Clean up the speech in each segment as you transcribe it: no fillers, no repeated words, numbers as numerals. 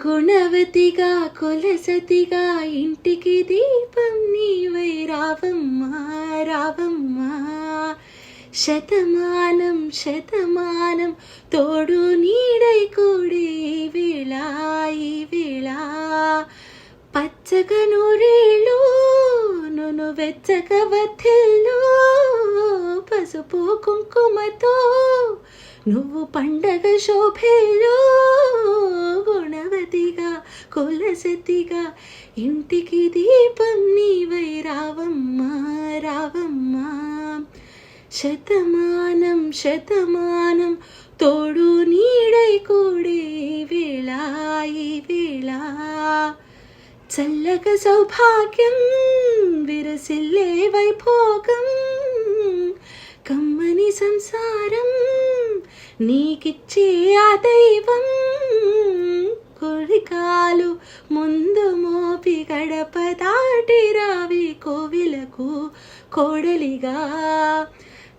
గుణవతిగా కులసతిగా ఇంటికి దీపం నీవై రావమ్మా రావమ్మా. శతమానం శతమానం తోడు నీడై కూడి ఈ వేళ పచ్చగా నూరేళ్ళు నును వెచ్చగా వథిల్లు పసుపు కుంకుమతో నువ్వు పండగ శోభేలో. గుణవతిగా కులసతిగా ఇంటికి దీపం నీవై రావమ్మా రావమ్మా. శతమానం శతమానం తోడు నీడై కూడే ఈ వేళ చల్లగా సౌభాగ్యం విరసిల్లే వైభోగం కమ్మని సంసారం నీకిచ్చే ఆ దైవం. కొరికాలు ముందు మోపి గడప దాటి రావి కోవిలకు కోడలిగా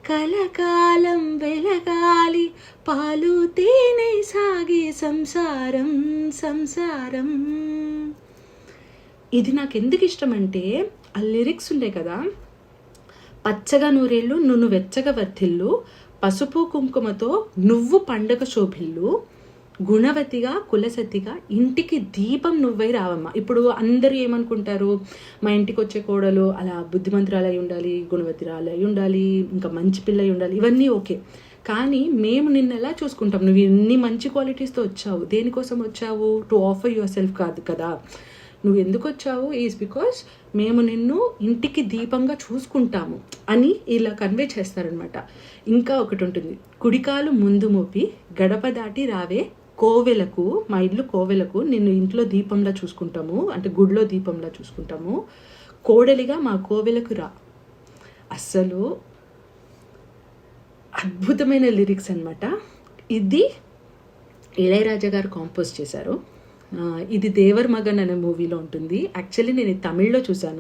కలకాలం వెలగాలి పాలు తేనె సాగి సంసారం సంసారం. ఇది నాకు ఎందుకు ఇష్టం అంటే ఆ లిరిక్స్ ఉండే కదా, పచ్చగా నూరేళ్ళు నువ్వు వెచ్చగా వర్ధిల్లు పసుపు కుంకుమతో నువ్వు పండగ శోభిల్లు గుణవతిగా కులసతిగా ఇంటికి దీపం నువ్వై రావమ్మా. ఇప్పుడు అందరూ ఏమనుకుంటారు, మా ఇంటికి వచ్చే కోడలు అలా బుద్ధిమంతురాలు అయి ఉండాలి, గుణవతిరాలు అయి ఉండాలి, ఇంకా మంచి పిల్ల అయి ఉండాలి, ఇవన్నీ ఓకే. కానీ మేము నిన్ను ఎలా చూసుకుంటాం, నువ్వు ఇన్ని మంచి క్వాలిటీస్తో వచ్చావు, దేనికోసం వచ్చావు? టు ఆఫర్ యువర్ సెల్ఫ్ కాదు కదా. నువ్వు ఎందుకు వచ్చావు ఈజ్ బికాస్ మేము నిన్ను ఇంటికి దీపంగా చూసుకుంటాము అని ఇలా కన్వే చేస్తారనమాట. ఇంకా ఒకటి ఉంటుంది, కుడికాలు ముందు మోపి గడప దాటి రావే కోవెలకు, మా ఇల్లు కోవెలకు నిన్ను ఇంట్లో దీపంలా చూసుకుంటాము, అంటే గుడిలో దీపంలా చూసుకుంటాము, కోడలిగా మా కోవెలకు రా. అస్సలు అద్భుతమైన లిరిక్స్ అనమాట. ఇది ఇళయరాజా గారు కాంపోజ్ చేశారు. ఇది దేవర్ మగన్ అనే మూవీలో ఉంటుంది. యాక్చువల్లీ నేను తమిళ్లో చూశాను.